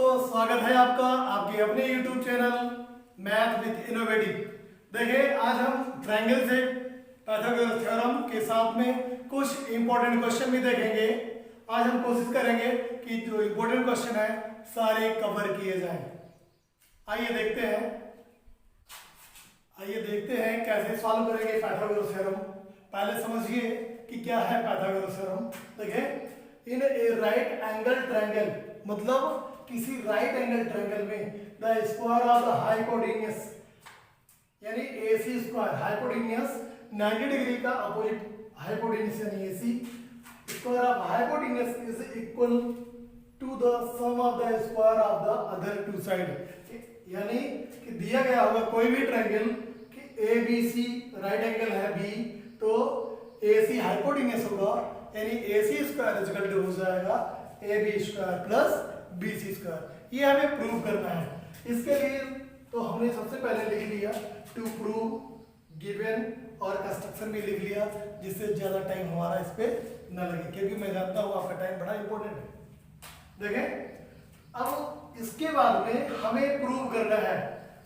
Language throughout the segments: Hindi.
स्वागत है आपका आपके अपने YouTube channel math with innovative. देखिए आज हम ट्रायंगल से पाइथागोरस थ्योरम के साथ में कुछ इंपॉर्टेंट क्वेश्चन भी देखेंगे। आज हम कोशिश करेंगे कि जो इंपॉर्टेंट क्वेश्चन है सारे कवर किए जाएं। आइए देखते हैं कैसे सॉल्व करेंगे पाइथागोरस थ्योरम। पहले समझिए कि क्या है पाइथागोरस थ्योरम। देखिए in a right angle triangle, मतलब किसी राइट एंगल ट्रायंगल में the square of the hypotenuse यानी AC स्क्वायर, हाइपोटेन्यूज 90 डिग्री का अपोजिट हाइपोटेन्यूज यानी AC square of hypotenuse is equal to the sum of the square of the other two side. यानी कि दिया गया होगा कोई भी ट्रायंगल कि ABC राइट एंगल है B, तो AC हाइपोटेन्यूज होगा यानी AC square is equal to हो जाएगा AB square plus BC square. ये हमें प्रूव करना है। इसके लिए तो हमने सबसे पहले लिख लिया टू प्रूव गिवन और कंस्ट्रक्शन भी लिख लिया, जिससे ज्यादा टाइम हमारा इस पे न लगे, क्योंकि मैं जानता हूँ आपका टाइम बड़ा इंपॉर्टेंट है। देखें अब इसके बाद में हमें प्रूव करना है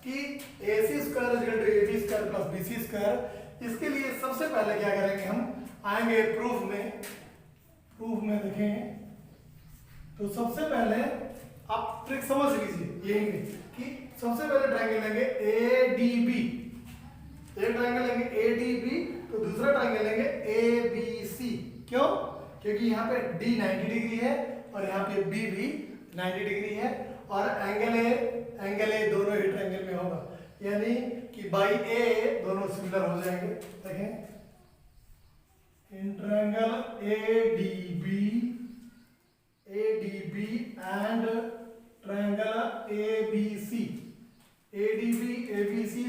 कि AC square is equal to AB square plus BC square. इसके लिए सबसे पहले क्या करेंगे, हम आएंगे प्रूफ में देखें तो सबसे पहले आप ट्रिक समझ लीजिए यही कि सबसे पहले ट्रायंगल लेंगे ADB, एक ट्रायंगल लेंगे ADB तो दूसरा ट्रायंगल लेंगे ABC। क्यों? क्योंकि यहाँ पे D 90 डिग्री है और यहाँ पे B भी 90 डिग्री है और एंगल A दोनों ही ट्रायंगल में होगा, यानी कि बाई A दोनों सिमिलर हो जाएंगे। देखें in triangle ADB and triangle ABC,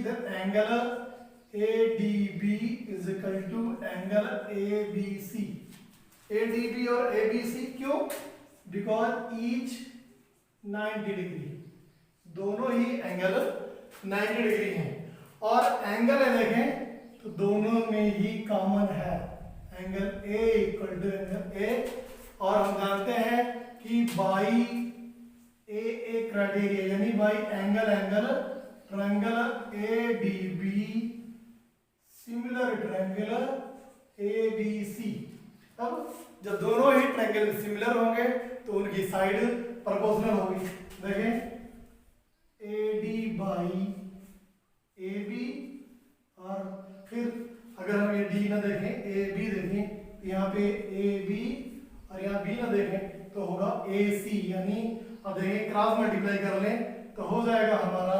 the angle ADB is equal to angle ABC। ADB और ABC क्यों? Because each 90 डिग्री, दोनों ही एंगल 90 डिग्री हैं और एंगल है देखें तो दोनों में ही कॉमन है, angle A equal to angle A। और हम जानते हैं कि बाई ए क्राइटेरिया यानी by angle triangle ADB similar triangle ABC। अब जब दोनों ही ट्रायंगल सिमिलर होंगे तो उनकी साइड प्रोपोर्शनल होगी। देखें AD बाई AB, और फिर अगर हम ये D ना देखें AB देखें, यहाँ पे AB और यहाँ B ना देखें तो होगा AC, यानी अब देखें क्रॉस मल्टीप्लाई कर लें तो हो जाएगा हमारा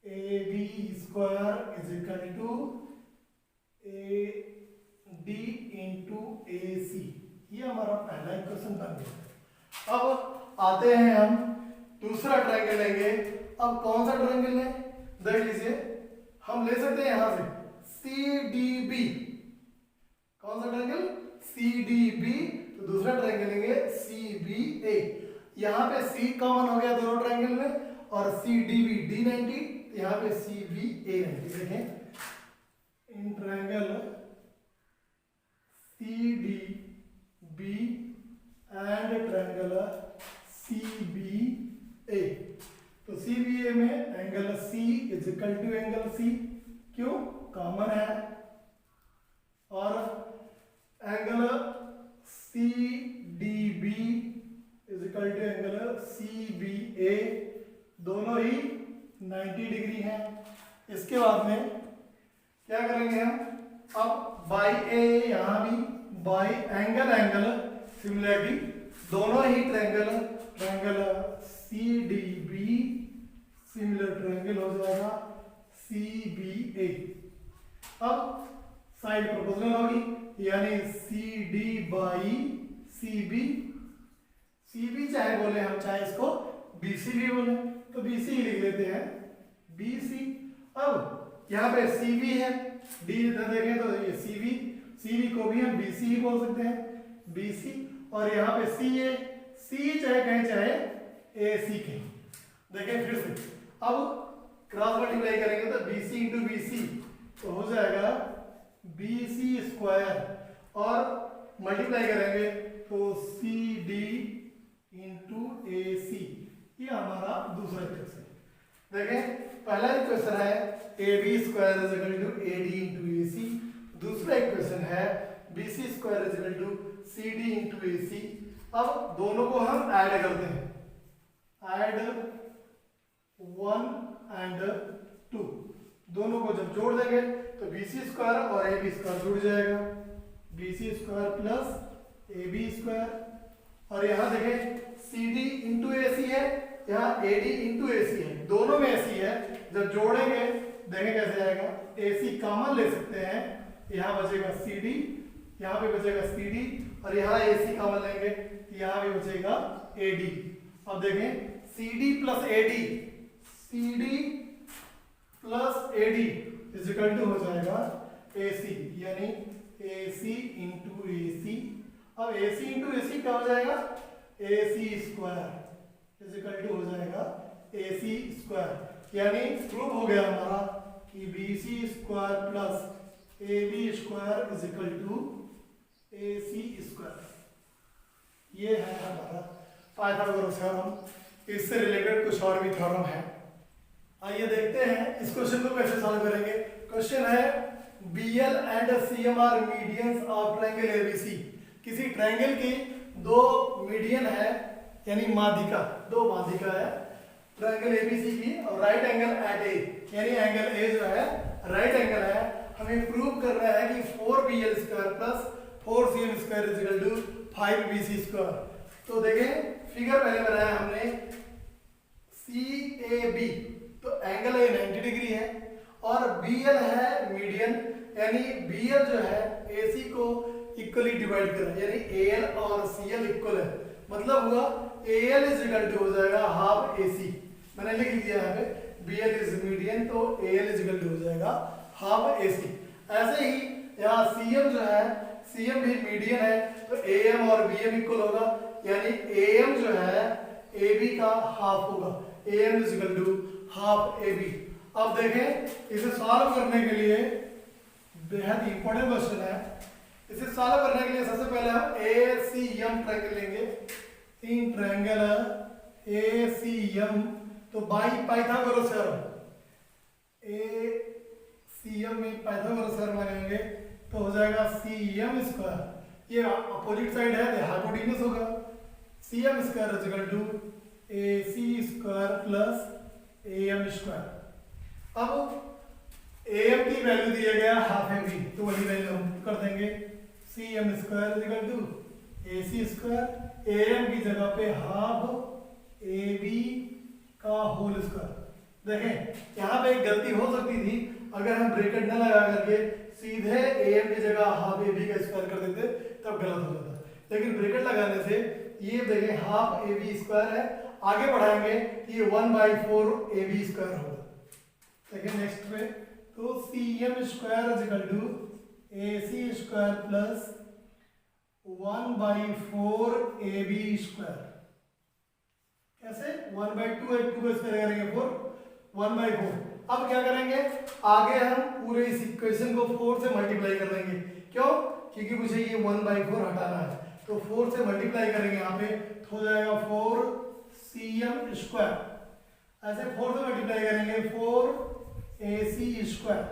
AB square is equal to AD into AC। ये हमारा पहला इक्वेशन बन गया। अब आते हैं हम दूसरा ट्रायंगल लेंगे। अब कौन सा ट्रायंगल लें देख लीजिए, हम ले सकते हैं यहां से CDB। कौन सा ट्रायंगल? CDB। तो दूसरा ट्रायंगल लेंगे CBA। यहाँ पे C कॉमन हो गया दोनोदोनों ट्रायंगल में और CDB D90, तो यहाँ पे CBA 90। देखें in triangle CDB and triangle CBA, तो CBA में angle C is equal to angle C, क्यों? कॉमन है। और angle CDB is equal to angle CBA, दोनों ही 90 डिग्री हैं। इसके बाद में क्या करेंगे हम, अब बाई A यहाँ भी बाई एंगल सिमिलरिटी, दोनों ही ट्रायंगल CDB सिमिलर ट्रायंगल हो जाएगा CBA। अब साइड प्रोपोर्शनल होगी यानी CD बाई CB। CB चाहे बोले हम, चाहे इसको BC भी बोले तो BC ही लिख लेते हैं BC। अब यहाँ पे CB है, D देखें तो ये CB को भी हम BC ही बोल सकते हैं BC। और यहाँ पे C चाहे कहें चाहे AC के। देखें फिर से, अब क्रॉस मल्टीप्लाई करेंगे तो BC इंटू BC तो हो जाएगा BC स्क्वायर, और मल्टीप्लाई करेंगे तो CD into AC। A B square is equal to A D into A C. दूसरा इक्वेशन है B C square is equal to C D into A C. अब दोनों को हम ऐड करते हैं, ऐड 1 एंड 2, दोनों को जब जोड़ देंगे तो बी सी स्क्वायर और ए बी स्क्वायर जुड़ जाएगा, B C square plus A B square. और यहाँ देखें सी डी इंटू ए सी है, यहाँ ए डी इंटू ए सी है, दोनों में ए सी है, जब जोड़ेंगे देखें कैसे आएगा, ए सी कॉमन ले सकते हैं, यहाँ बचेगा सी डी, यहाँ पे बचेगा सी डी, और यहाँ ए सी कॉमन लेंगे यहाँ भी बचेगा ए डी। अब देखें C D plus A D, C D plus A D is equal to हो जाएगा ए सी, यानी ए सी इंटू ए सी। अब ए सी इंटू ए सी क्या हो जाएगा, ए C square is equal to हो जाएगा ए सी स्क्वायर, यानी प्रूव हो गया हमारा कि B C square plus A B square is equal to A C square. ये है हमारा पाइथागोरस थ्योरम। इससे रिलेटेड कुछ और भी थ्योरम है, आइए देखते हैं इस क्वेश्चन को कैसे सॉल्व करेंगे। क्वेश्चन है BL and CM are medians of triangle ABC। किसी ट्रायंगल की दो मीडियन है, यानी माध्यिका, दो माध्यिका है ट्रायंगल ABC की, और राइट एंगल एट A, यानी एंगल A जो है राइट एंगल है। हमें प्रूव करना है कि 4BL square plus 4CM square is equal to 5BC square. तो देखें फिगर पहले बनाया हमने CAB, तो एंगल है 90 डिग्री है, और BL है मीडियन, यानी BL जो है AC को इक्वली डिवाइड कर रहा है, यानी AL और CL इक्वल है, मतलब हुआ AL इज इक्वल टू हो जाएगा हाफ AC। मैंने लिख दिया यहाँ पे BL इज मीडियन, तो AL इज इक्वल टू हो जाएगा हाफ AC। ऐसे ही यहाँ CM जो है, CM भी मीडियन है, तो AM और BM इक्वल होगा, यानी AM जो है AB का हाफ होगा, AM is equal to half AB। अब देखें इसे सॉल्व करने के लिए बेहद इंपॉर्टेंट क्वेश्चन है। इसे सॉल्व करने के लिए सबसे पहले हम ACM ट्रायंगल लेंगे, तीन ट्रायंगल ACM, तो बाई पाइथागोरस थ्योरम ACM में पाइथागोरस थ्योरम लगाएंगे तो हो जाएगा CM स्क्वायर, ये अपोजिट साइड है तो हाइपोटेन्यूज होगा, CM square is equal to AC square plus AM square. अब AM की वैल्यू दिया गया हाफ AB, तो वही वैल्यू हम कर देंगे, CM square is equal to AC square, AM की जगह पे हाफ AB का होल स्क्वायर। देखें यहाँ पे एक गलती हो सकती थी, अगर हम ब्रैकेट न लगा करके सीधे AM की जगह हाफ AB का स्क्वायर कर देते तब गलत हो जाता, लेकिन ब्रैकेट लगाने से ये देखें हाफ AB स्क्वायर है, आगे बढ़ाएंगे ये 1/4 AB स्क्वायर होगा। देखिए नेक्स्ट पे, तो CM square is equal to AC square plus 1/4 AB square. कैसे 1/2 है, 2 का स्क्वायर करेंगे 4, 1/4। अब क्या करेंगे, आगे हम पूरे इस इक्वेशन को 4 से मल्टीप्लाई कर देंगे, क्यों, क्योंकि मुझे ये 1/4 हटाना है, तो 4 से मल्टीप्लाई करेंगे यहाँ पे, तो हो जाएगा 4CM स्क्वायर, ऐसे 4 से मल्टीप्लाई करेंगे 4AC स्क्वायर,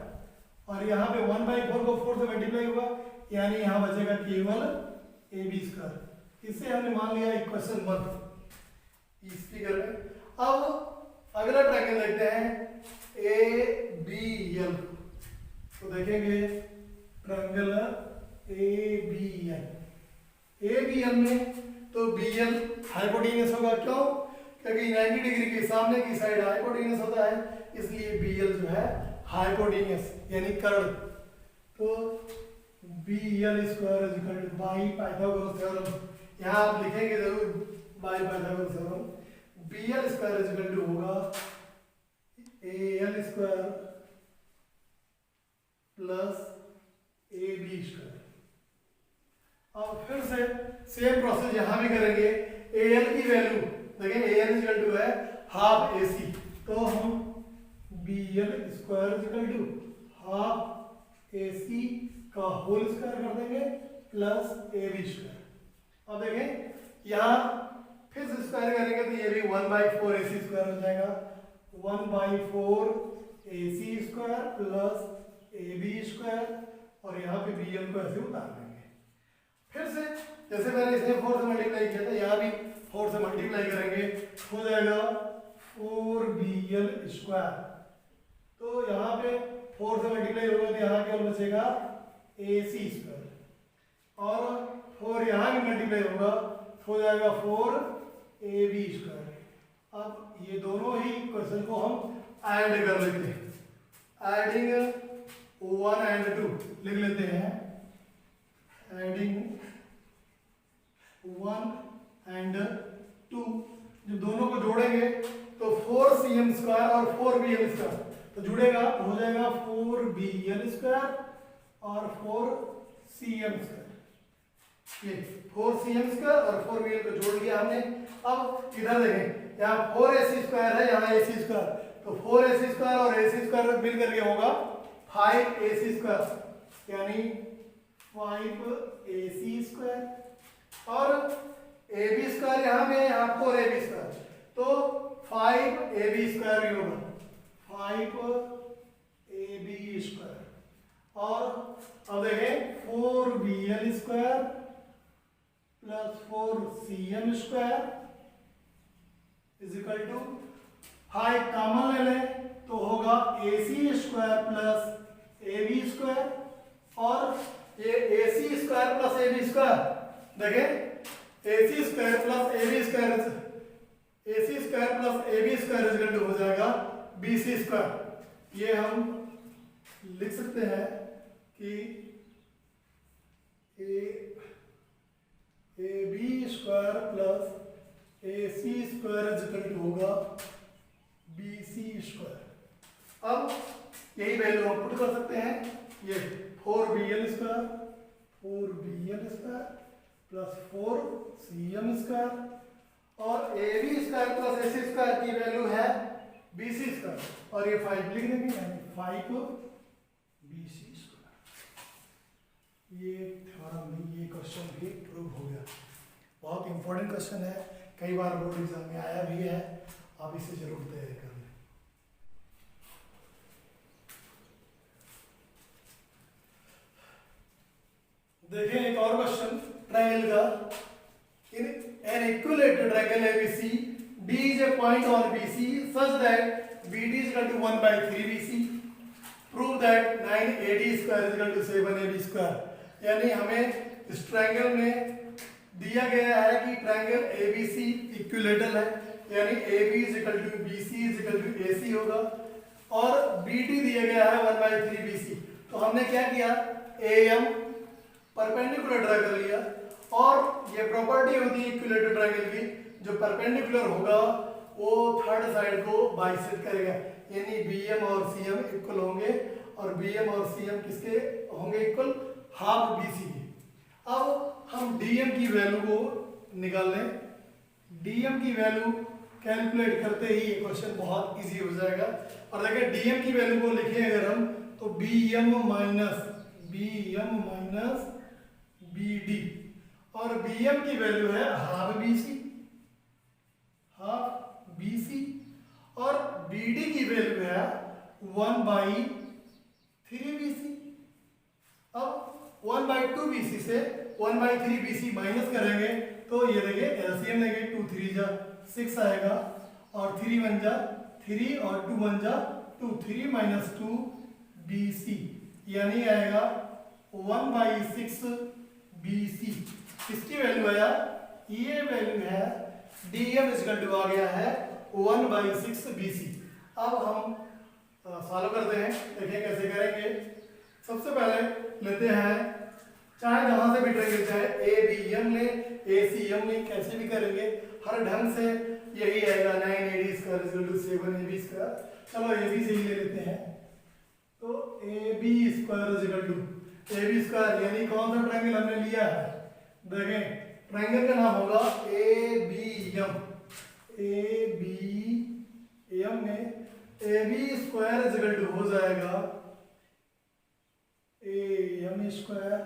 और यहाँ पे 1/4 को 4 से मल्टीप्लाई होगा, यानी यहाँ बचेगा केवल AB स्क्वायर। इससे हमने मान लिया इक्वेशन 1 इस फिगर में। अब अगला ट्रायंगल देखते हैं ABL, तो देखेंगे ट्रायंगल ABL में तो BL हाइपोटेन्यूज होगा, क्यों, क्योंकि 90 डिग्री के सामने की साइड हाइपोटेन्यूज होता है, इसलिए BL जो है हाइपोटेन्यूज यानी कर्ण। तो BL square is equal to by Pythagoras theorem, यहाँ आप लिखेंगे जरूर by Pythagoras theorem, BL square is equal to होगा AL square plus AB square. अब फिर से सेम प्रोसेस यहाँ भी करेंगे, AL की वैल्यू देखें AL इज इक्वल टू है हाफ AC, तो हम BL square is equal to half AC का होल स्क्वायर कर देंगे प्लस AB स्क्वायर। अब देखें यहाँ फिर से स्क्वायर करेंगे तो ये भी 1/4 AC स्क्वायर हो जाएगा, 1/4 AC square plus AB square, और यहाँ पे BM को ऐसे उतार देंगे। फिर से जैसे मैंने इसे 4 से मल्टीप्लाई किया था, यहाँ भी 4 से मल्टीप्लाई करेंगे, हो जाएगा 4BL स्क्वायर। तो यहाँ पे 4 से मल्टीप्लाई होगा तो यहाँ केवल बचेगा AC स्क्वायर, और 4 यहाँ भी मल्टीप्लाई होगा हो जाएगा 4AB स्क्वायर। अब ये दोनों ही क्वेश्चन को हम ऐड कर लेते हैं, एडिंग 1 and 2 लिख लेते हैं, एडिंग 1 and 2, जब दोनों को जोड़ेंगे तो 4CM स्क्वायर और 4BL स्क्वायर तो जुड़ेगा, तो हो जाएगा 4BL स्क्वायर और 4CM स्क्वायर। ये 4CM स्क्वायर और 4BL को जोड़ लिया हमने। अब इधर देखें, यहाँ 4AC स्क्वायर है, यहाँ AC स्क्वायर, तो 4AC स्क्वायर और AC स्क्वायर मिल करके होगा 5AC स्क्वायर, यानी 5AC स्क्वायर, और AB स्क्वायर यहाँ में, यहाँ 4AB स्क्वायर, तो 5AB स्क्वायर भी होगा, 5AB स्क्वायर। और अब देखें 4BL square plus 4CM square is equal to 5 common ले लें तो होगा AC square plus AB square, और ये AC square plus AB square देखें, AC square plus AB square, AC square plus AB square is equal to हो जाएगा BC स्क्वायर। ये हम लिख सकते हैं कि AB square plus AC square is equal to होगा BC स्क्वायर। अब यही वैल्यू हम पुट कर सकते हैं, ये 4BL square plus 4CM square, और AB square plus AC square की वैल्यू है BC स्क्वायर, और ये 5 लिख देंगे, यानी 5BC स्क्वायर। ये थ्योरम भी, ये क्वेश्चन भी प्रूव हो गया। बहुत इंपॉर्टेंट क्वेश्चन है, कई बार बोर्ड एग्जाम में आया भी है, आप इसे जरूर तैयारी कर लें। देखिए एक और क्वेश्चन ट्रायंगल का, in an equilateral triangle ABC, D is a point on BC such that BD is equal to 1/3BC. Prove that 9AD square is equal to 7AB square. यानी हमें इस ट्रायंगल में दिया गया है कि ट्रायंगल ABC इक्विलेटरल है, यानी AB is equal to BC is equal to AC होगा, और BD दिया गया है 1/3BC। तो हमने क्या किया, AM परपेंडिकुलर ड्रा कर लिया, और ये प्रॉपर्टी होती है इक्विलेटरल ट्रायंगल की, जो परपेंडिकुलर होगा वो थर्ड साइड को बाइसेक्ट करेगा, यानी BM और CM इक्वल होंगे, और BM और CM किसके होंगे इक्वल, हाफ BC के। अब हम DM की वैल्यू को निकाल लें, DM की वैल्यू कैलकुलेट करते ही ये क्वेश्चन बहुत इजी हो जाएगा। और देखिए DM की वैल्यू को लिखें अगर हम, तो BM माइनस BD, और BM की वैल्यू है हाफ BC, और BD की वैल्यू है 1/3BC। अब 1/2BC से 1/3BC माइनस करेंगे तो ये देखिए एलसीएम लेंगे, 2 3 जा 6 आएगा, और 3 1 जा 3 और 2 1 जा 2, 3 - 2 BC, यानी आएगा 1/6 BC। किसकी वैल्यू आया, ये वैल्यू है DM इक्वल आ गया है 1/6 BC। अब हम सॉल्व करते हैं, देखिए कैसे करेंगे। सबसे पहले लेते हैं, चाहे जहां से भी ट्रायंगल, चाहे ABM ले ACM ले, कैसे भी करेंगे, हर ढंग से यही आएगा 9AD square equal to 7AB square. चलो AB से ही ले लेते हैं, तो AB square equal to AB square, यानी कौन सा ट्रायंगल हमने लिया है, देखें ट्रायंगल का नाम होगा ABM। ABM में AB स्क्वायर इक्वल टू हो जाएगा AM square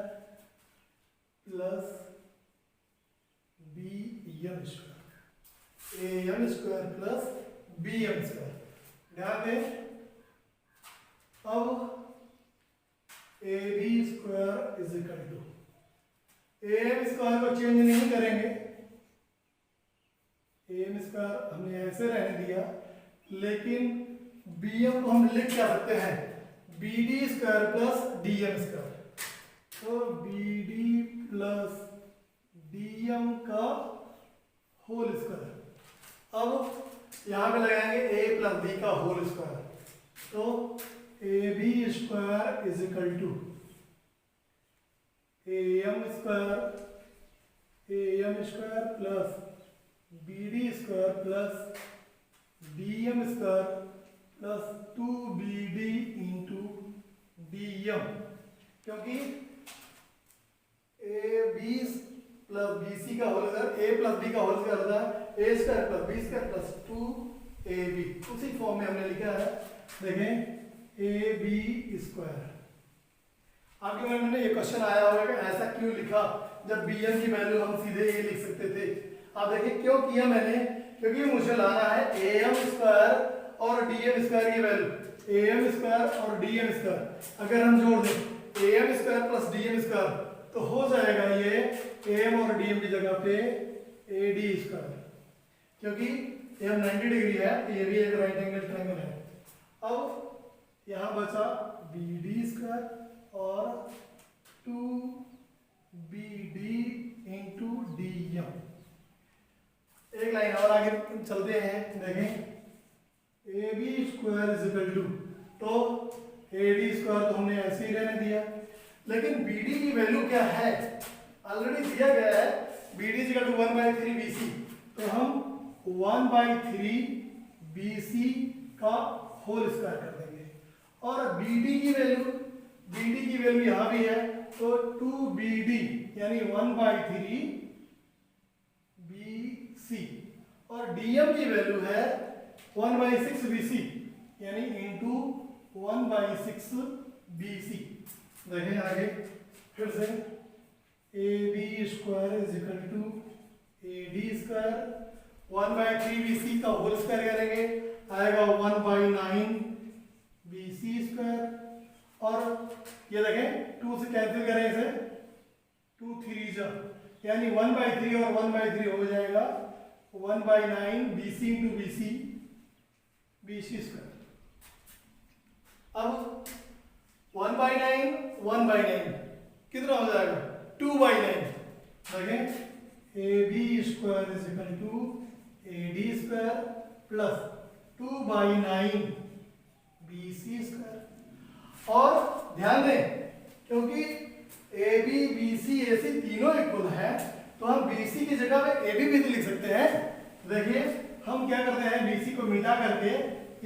plus BM square, AM square plus BM square. ध्यान दें अब A B square is equal to, M square को चेंज नहीं करेंगे, एम स्क्वायर हमने ऐसे रहने दिया, लेकिन बी एम को हम लिख क्या सकते हैं, B D square plus D M square. तो B D plus D M का होल स्क्वायर। अब यहां पे लगाएंगे ए प्लस बी का होल स्क्वायर, तो A B square is equal to A M square plus B D square plus D M square plus 2BD into D M, क्योंकि A B plus B C का whole square, A plus B का होल स्क्वायर होता है ए square plus B square plus 2AB, उसी फॉर्म में हमने लिखा है। देखें ए बी स्क्वायर, आपके मन में ये क्वेश्चन आया होगा कि ऐसा क्यों लिखा जब बी एम की वैल्यू हम सीधे ये लिख सकते थे। आप देखिए क्यों किया मैंने, क्योंकि मुझे लाना है ए एम स्क्वायर और डी एम स्क्वायर की वैल्यू, ए एम स्क्वायर और डी एम स्क्वायर अगर हम जोड़ दें A M square plus D M square तो हो जाएगा ये ए एम और डी एम की जगह पे ए डी स्क्वायर, क्योंकि ये 90 डिग्री है, ये भी एक राइट एंगल ट्रायंगल है। अब यहां बचा बी डी स्क्वायर और 2BD इंटू डी एम। एक लाइन और आगे चलते हैं, देखें A B square is equal to, तो ए डी स्क्वायर तो हमने ऐसे ही रहने दिया, लेकिन बी डी की वैल्यू क्या है ऑलरेडी दिया गया है, B D is equal to 1/3 BC, तो हम 1/3 BC का होल स्क्वायर कर देंगे, और BD की वैल्यू यहां भी है, तो 2BD यानी 1/3 BC, और DM की वैल्यू है 1/6 BC यानी इंटू 1/6 BC। देखें आगे फिर से A B square is equal to A D square 1/3 BC का होल स्क्वायर करेंगे, आएगा 1/9 BC स्क्वायर, और ये देखें 2 से कैंसिल करें इसे, 2 3 जा यानी 1/3 और 1/3 हो जाएगा 1/9 BC इंटू BC स्क्वायर। अब 1/9 कितना हो जाएगा 2/9। देखें A B square is equal to A D square plus 2/9 BC square. और ध्यान दें क्योंकि ए बी बी सी ए सी तीनों इक्वल है, तो हम BC की जगह पे AB भी तो लिख सकते हैं। देखिए हम क्या करते हैं, BC को मिटा करके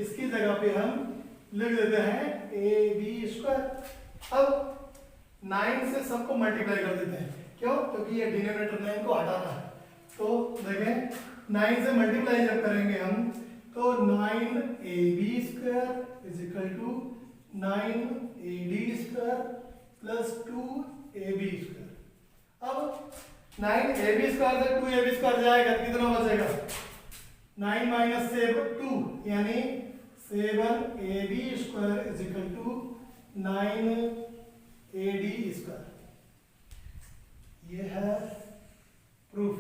इसकी जगह पे हम लिख देते हैं ए बी स्क्वायर। अब 9 से सबको मल्टीप्लाई कर देते हैं, क्यों, क्योंकि ये डिनोमिनेटर 9 को हटाना है। तो देखें 9 से मल्टीप्लाई जब करेंगे हम, तो 9AB square is equal to 9AD square plus 2AB square. अब 9AB स्क्वायर से 2AB स्क्वायर जाएगा, कितना बचेगा 9 माइनस 2 यानी 7AB square is equal to 9AD square. ये है प्रूफ,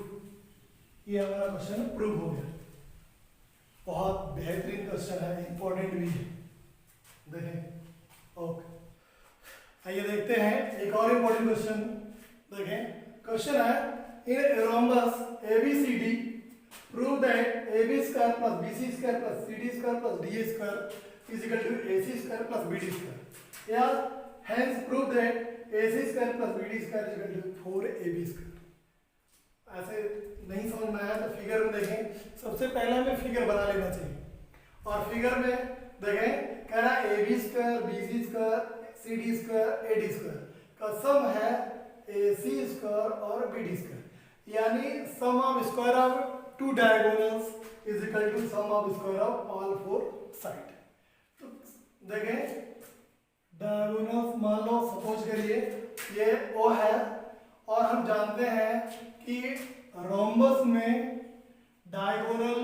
ये हमारा क्वेश्चन प्रूफ हो गया। बहुत बेहतरीन क्वेश्चन है, इंपॉर्टेंट भी है। देखें ओके, आइए देखते हैं एक और इंपॉर्टेंट क्वेश्चन। देखें क्वेश्चन है in rhombus ABCD prove that AB square plus BC square plus CD square plus DA square is equal to AC square plus BD square, या hence prove that AC square plus BD square is equal to 4AB square. ऐसे नहीं समझ में आया तो फिगर में देखें, सबसे पहले हमें फिगर बना लेना चाहिए, और फिगर में देखें कह रहा है AB square BC square CD square AD square का सम है AC स्क्वायर और BD स्क्वायर, यानी sum of square of two diagonals is equal to sum of square of all 4 side. तो देखें डायगोनल्स मान लो सपोज करिए ये O है, और हम जानते हैं कि रोम्बस में diagonal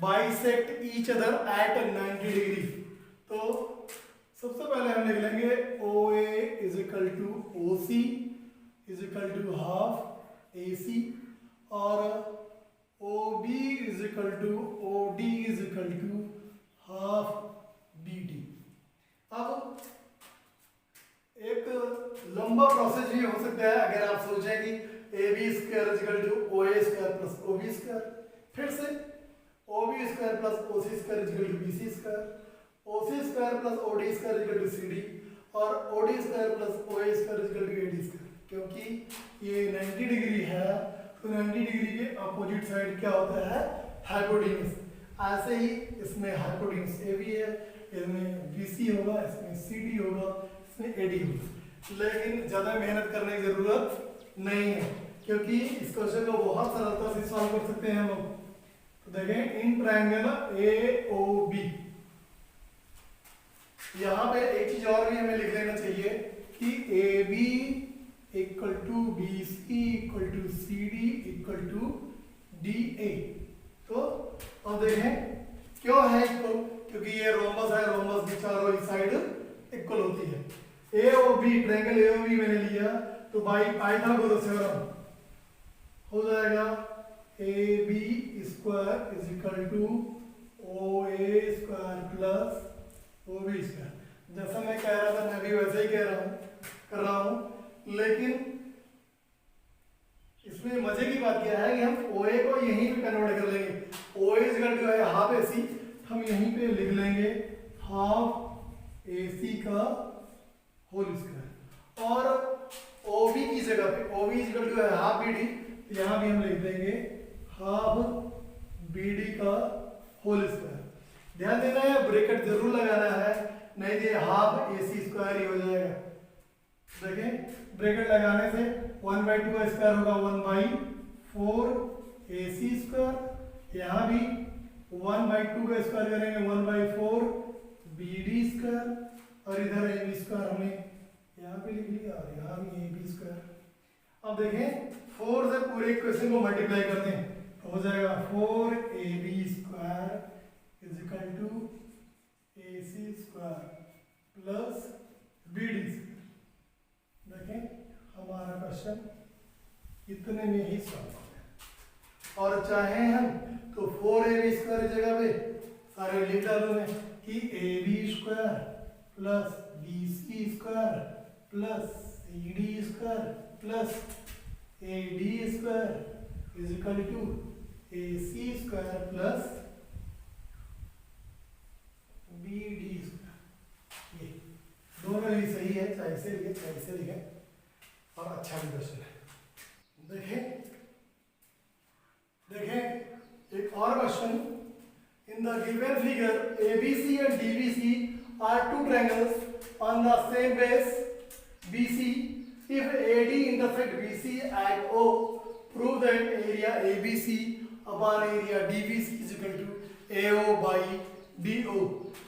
bisect each other at 90 degree. तो सबसे पहले हम लिख लेंगे O A is equal to O C is equal to half A C और O B is equal to O D is equal to half B D. अब एक लंबा प्रोसेस भी हो सकता है अगर आप सोचें कि A B square is equal to O A square plus O B square, फिर से O B square plus O C square is equal to B C square, O C square plus O D square is equal to C D और O D square plus O A square is equal to A D square. क्योंकि ये 90 डिग्री है तो 90 डिग्री के अपोजिट साइड क्या होता है, हाइपोटेन्यूज। ऐसे ही इसमें हाइपोटेन्यूज ए बी है, इसमें बी सी होगा, इसमें सी डी होगा, इसमें ए डी होगा। लेकिन ज़्यादा मेहनत करने की ज़रूरत नहीं है क्योंकि इस क्वेश्चन को बहुत सरलता से सॉल्व कर सकते हैं हम लोग। तो देखें in triangle A O B, यहाँ पे एक चीज और भी हमें लिख लेना चाहिए कि A B equal to B C equal to C D equal to D A. तो अब देखें क्यों है इक्वल, क्योंकि ये रोमबस है, रोमबस की चारों ही साइड इक्वल होती है। A O B triangle A O B मैंने लिया तो बाई पाइथागोरस थ्योरम हो जाएगा A B square is equal to O A square plus O B square. जैसा मैं कह रहा था मैं भी वैसे ही कर रहा हूं, लेकिन इसमें मजे की बात क्या है कि हम ओ ए को यहीं पे कन्वर्ट कर लेंगे। O A is equal to है हाफ ए सी, हम यहीं पे लिख लेंगे हाफ ए सी का होल स्क्वायर और ओ बी की जगह पे O B is equal to है हाफ बी डी, तो यहाँ भी हम लिख देंगे हाफ बी डी का होल स्क्वायर। ध्यान देना है ब्रैकेट जरूर लगाना है, नहीं तो हाफ ए सी स्क्वायर ही हो जाएगा। देखें ब्रैकेट लगाने से 1/2 का स्क्वायर होगा 1/4 ए सी स्क्वायर, यहाँ भी 1/2 का स्क्वायर करेंगे 1/4 बी डी स्क्वायर और इधर ए बी स्क्वायर हमने यहाँ पे लिख लिया और यहाँ भी ए बी स्क्वायर। अब देखें 4 से पूरे इक्वेशन को मल्टीप्लाई करते हैं तो हो जाएगा 4 A B square is equal to A C square plus B D square. देखें हमारा क्वेश्चन इतने में ही सॉल्व हो गया। और चाहे हम तो 4 ए बी स्क्वायर की जगह पे सारे लिख डालूंगे कि A B square plus B C square plus C D square plus A D square is equal to A C square plus B D square. ये दोनों ही सही है, चाहे इसे लिखे चाहे इसे लिखे और अच्छा भी क्वेश्चन है। देखें एक और question, in the given figure ABC and DBC are two triangles on the same base BC. If AD intersect BC at O, prove that area ABC upon area DBC is equal to AO by DO।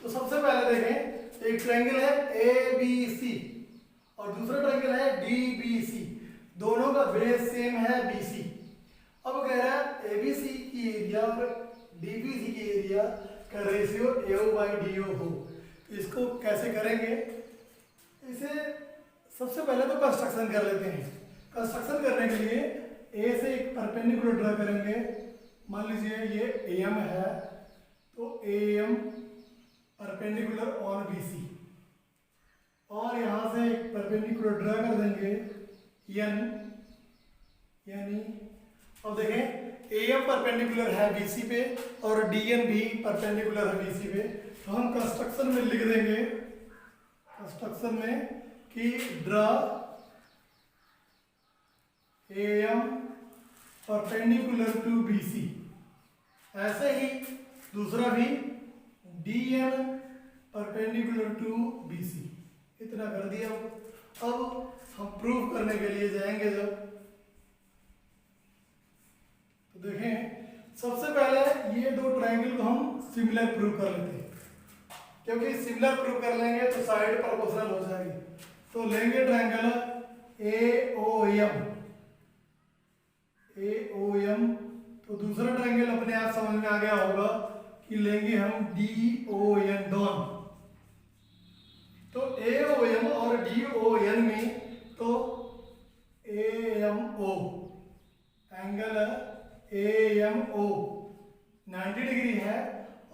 तो सबसे पहले देखें एक ट्रायंगल है ABC और दूसरा ट्रायंगल है DBC, दोनों का बेस सेम है BC। अब कह रहा है ABC की एरिया और DBC की एरिया का रेशियो AO by DO हो। इसको कैसे करेंगे, इसे सबसे पहले तो कंस्ट्रक्शन कर लेते हैं। कंस्ट्रक्शन करने के लिए ए से एक परपेंडिकुलर ड्रा करेंगे। मान लीजिए ये AM है तो AM परपेंडिकुलर ऑन BC और यहाँ से एक परपेंडिकुलर ड्रा कर देंगे N यानी। अब देखें AM परपेंडिकुलर है BC पे और DN भी परपेंडिकुलर है BC पे, तो हम कंस्ट्रक्शन में लिख देंगे कंस्ट्रक्शन में कि draw AM perpendicular to BC। ऐसे ही दूसरा भी DN परपेंडिकुलर टू BC। इतना कर दिया। अब हम प्रूफ करने के लिए जाएंगे जब, तो देखें सबसे पहले ये दो ट्रायंगल को हम सिमिलर प्रूफ कर लेते हैं, क्योंकि सिमिलर प्रूफ कर लेंगे तो साइड प्रोपोर्शनल हो जाएगी। तो लेंगे ट्रायंगल AOM, तो दूसरा ट्रायंगल अपने आप समझ में आ गया होगा कि लेंगे हम DON डॉन। AOM और DON में तो AMO एंगल AMO 90 डिग्री है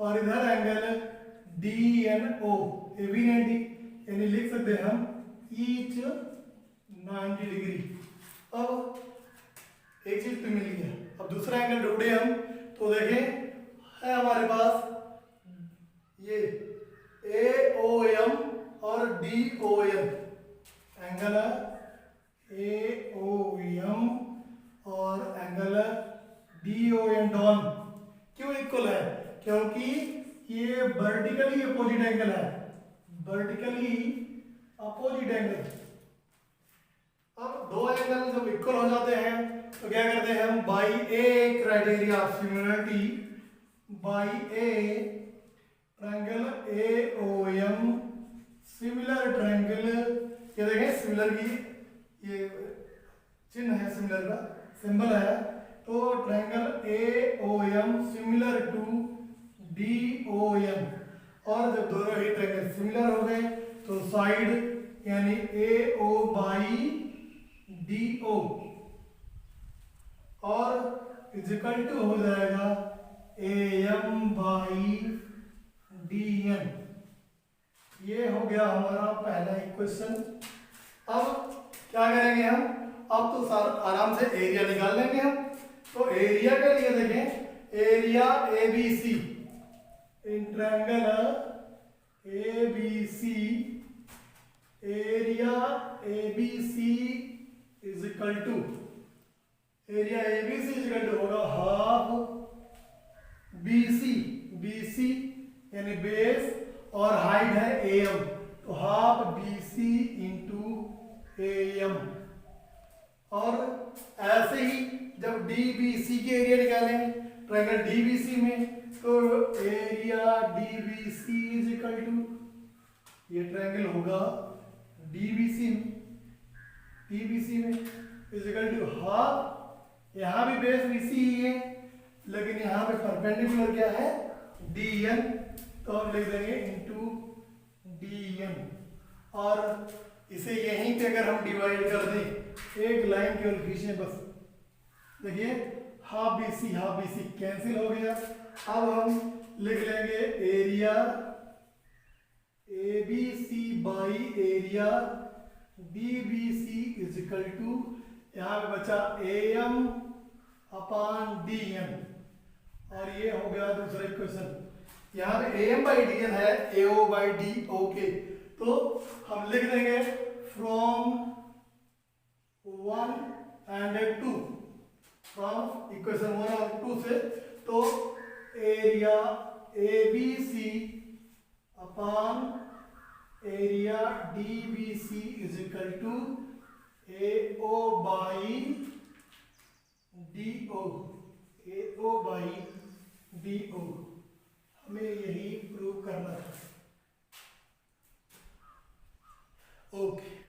और इधर एंगल DNO ये भी 90, यानी लिख सकते हैं हम ईच 90 डिग्री। अब एक चीज तो मिल गया, अब दूसरा एंगल ढूंढे हम, तो देखें है हमारे पास ये AOM और DOM एंगल AOM और एंगल DOM डॉन क्यों इक्वल है? क्योंकि ये वर्टिकली अपोजिट एंगल है, वर्टिकली अपोजिट एंगल। अब दो एंगल जब इक्वल हो जाते हैं तो क्या करते हैं हम, by A criteria of similarity, by A triangle AOM similar triangle, ये देखें सिमिलर की ये चिन्ह है, सिमिलर का सिंबल है, तो triangle AOM similar to DOM, और जब दोनों ही ट्रायंगल सिमिलर हो गए तो साइड यानी AO बाई DO और इक्वल टू हो जाएगा AM बाई DN। ये हो गया हमारा पहला इक्वेशन। अब क्या करेंगे हम, अब तो सर आराम से एरिया निकाल लेंगे हम। तो एरिया के लिए देखें, area ABC in triangle ABC, area ABC is equal to, area ABC is equal to होगा हाफ BC यानी बेस और हाइट है AM, तो हाफ BC इंटू AM। और ऐसे ही जब DBC के एरिया निकालें ट्रायंगल DBC में, तो area DBC is equal to, ये ट्रायंगल होगा DBC में इज इक्वल टू हाफ, यहाँ भी बेस BC ही है लेकिन यहाँ पे परपेंडिकुलर क्या है DN, तो हम लिख देंगे इंटू DN। और इसे यहीं पे अगर हम डिवाइड कर दें, एक लाइन केवल खींचें बस, देखिए हाफ BC कैंसिल हो गया। अब हम लिख लेंगे area ABC by area DBC is equal to, यहाँ पे बचा AM अपॉन DN, और ये हो गया दूसरा इक्वेशन। यहाँ पे AM बाई DN है, AO बाई DO के, तो हम लिख देंगे फ्रॉम 1 and 2, फ्रॉम इक्वेशन 1 और 2 से, तो area ABC upon area DBC is equal to AO by DO, हमें यही प्रूव करना था। ओके।